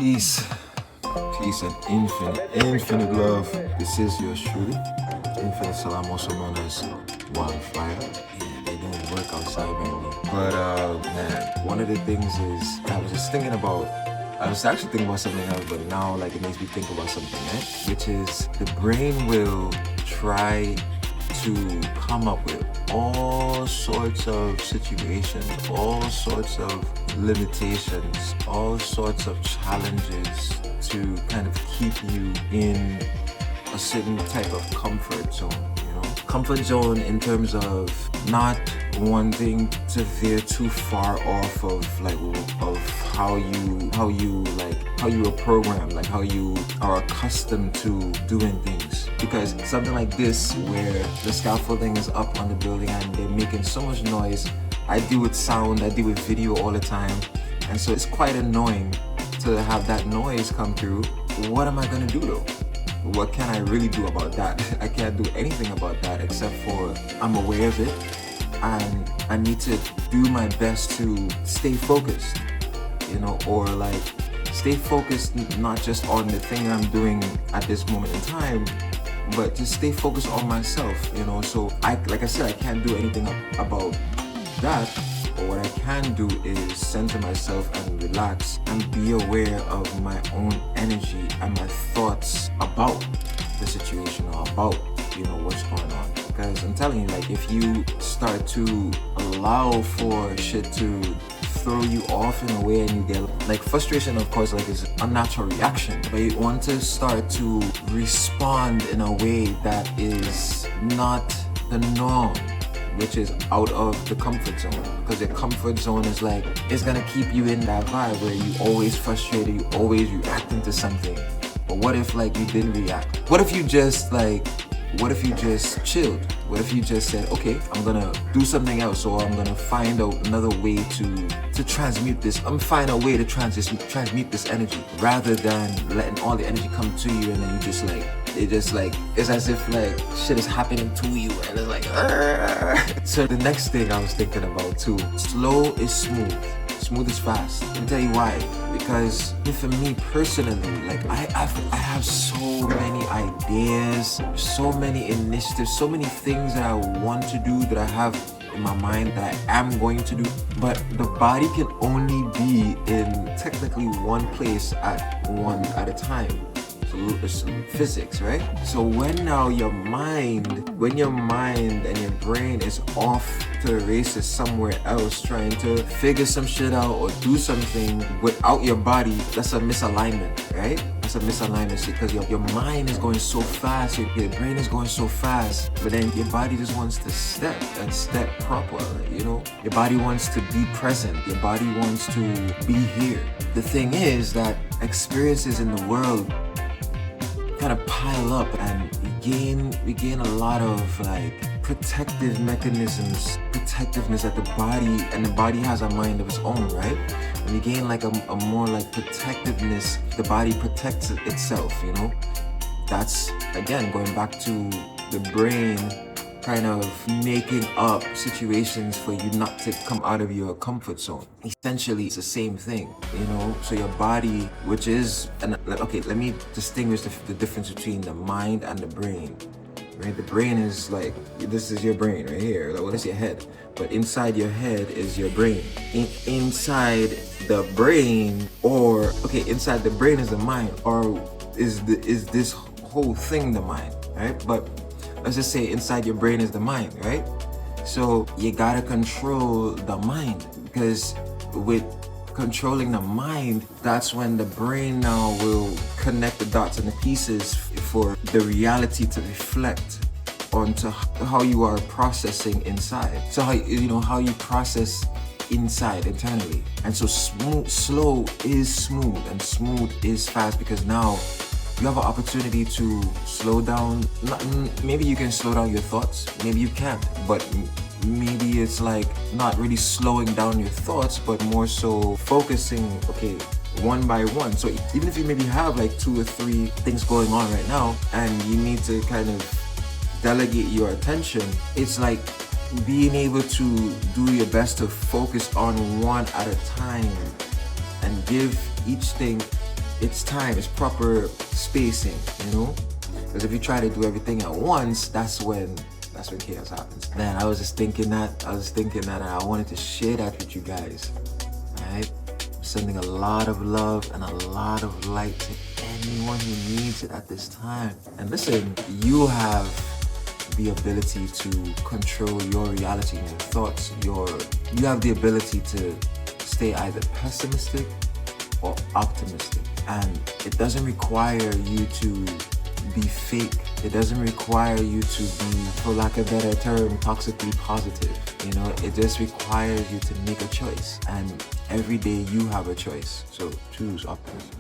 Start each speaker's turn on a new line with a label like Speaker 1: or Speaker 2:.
Speaker 1: Peace. Peace and infinite love. This is yours truly, Infinite Salam, also known as Wildfire. Yeah, they don't work outside mainly. But man, one of the things is I was actually thinking about something else, but now like it makes me think about something, right? Which is the brain will try to come up with all sorts of situations, all sorts of limitations, all sorts of challenges to kind of keep you in a certain type of comfort zone, you know? Comfort zone in terms of not wanting to veer too far off of how you are programmed, like how you are accustomed to doing things. Because something like this, where the scaffolding is up on the building and they're making so much noise, I deal with sound, I deal with video all the time, and so it's quite annoying to have that noise come through. What am I gonna do though? What can I really do about that? I can't do anything about that except for I'm aware of it and I need to do my best to stay focused, you know, or like stay focused not just on the thing I'm doing at this moment in time, but just stay focused on myself, you know. So like I said, I can't do anything about that, but what I can do is center myself and relax and be aware of my own energy and my thoughts about the situation or about, you know, what's going on. Because I'm telling you, like, if you start to allow for shit to throw you off in a way and you get like frustration, of course, like is a natural reaction, but you want to start to respond in a way that is not the norm, which is out of the comfort zone. Because the comfort zone is like, it's gonna keep you in that vibe where you always frustrated, you always reacting to something. But what if like you didn't react? What if you just chilled? What if you just said, okay, I'm gonna do something else, or I'm gonna find out another way to transmute this. I'm find a way to transmute this energy, rather than letting all the energy come to you and then you just like, it's as if like shit is happening to you and it's like, argh. So the next thing I was thinking about too, slow is smooth. Smooth is fast. Let me tell you why. Because for me personally, like I have so many ideas, so many initiatives, so many things that I want to do, that I have in my mind that I am going to do, but the body can only be in technically one place at a time. It's physics, right? So when your mind and your brain is off to the races somewhere else, trying to figure some shit out or do something without your body, that's a misalignment, right? That's a misalignment because your mind is going so fast, your brain is going so fast, but then your body just wants to step proper, you know? Your body wants to be present, your body wants to be here. The thing is that experiences in the world kind of pile up, and we gain a lot of like protective mechanisms, protectiveness that the body has a mind of its own, right? And we gain like a more like protectiveness, the body protects itself, you know? That's again going back to the brain kind of making up situations for you not to come out of your comfort zone. Essentially, it's the same thing, you know? So your body, which is, okay, let me distinguish the difference between the mind and the brain, right? The brain is like, this is your brain right here, like, well, that's your head. But inside your head is your brain. Inside the brain, inside the brain is the mind, or is this whole thing the mind, right? But let's just say inside your brain is the mind, right? So you gotta control the mind, because with controlling the mind, that's when the brain now will connect the dots and the pieces for the reality to reflect onto how you are processing inside. So how you process inside internally. And so slow is smooth and smooth is fast, because now you have an opportunity to slow down. Maybe you can slow down your thoughts, maybe you can't, but maybe it's like not really slowing down your thoughts, but more so focusing, okay, one by one. So even if you maybe have like 2 or 3 things going on right now and you need to kind of delegate your attention, it's like being able to do your best to focus on one at a time and give each thing it's time, it's proper spacing, you know? Because if you try to do everything at once, that's when chaos happens. Man, I was just thinking that, and I wanted to share that with you guys. Alright? Sending a lot of love and a lot of light to anyone who needs it at this time. And listen, you have the ability to control your reality and your thoughts. You have the ability to stay either pessimistic or optimistic. And it doesn't require you to be fake. It doesn't require you to be, for lack of a better term, toxically positive. You know, it just requires you to make a choice. And every day you have a choice. So choose optimism.